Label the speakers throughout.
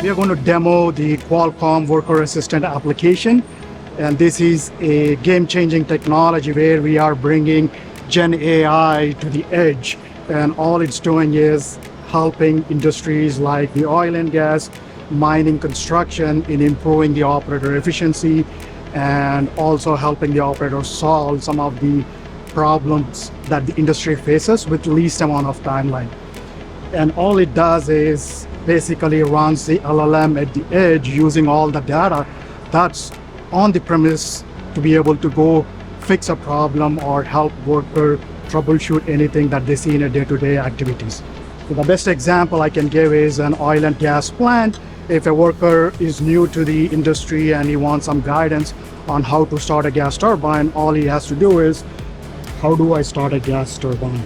Speaker 1: We are going to demo the Qualcomm Worker Assistant application. And this is a game-changing technology where we are bringing Gen AI to the edge. And all it's doing is helping industries like the oil and gas, mining, construction in improving the operator efficiency and also helping the operator solve some of the problems that the industry faces with least amount of timeline. And all it does is basically runs the LLM at the edge using all the data that's on the premise to be able to go fix a problem or help worker troubleshoot anything that they see in a day-to-day activities. So the best example I can give is an oil and gas plant. If a worker is new to the industry and he wants some guidance on how to start a gas turbine, all he has to do is, how do I start a gas turbine?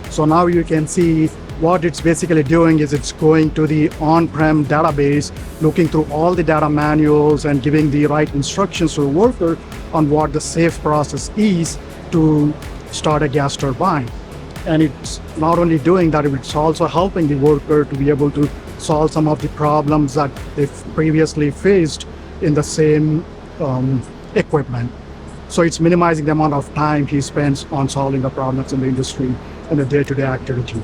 Speaker 1: So now you can see what it's basically doing is it's going to the on-prem database, looking through all the data manuals and giving the right instructions to the worker on what the safe process is to start a gas turbine. And it's not only doing that, it's also helping the worker to be able to solve some of the problems that they've previously faced in the same equipment. So it's minimizing the amount of time he spends on solving the problems in the industry in a day-to-day activity.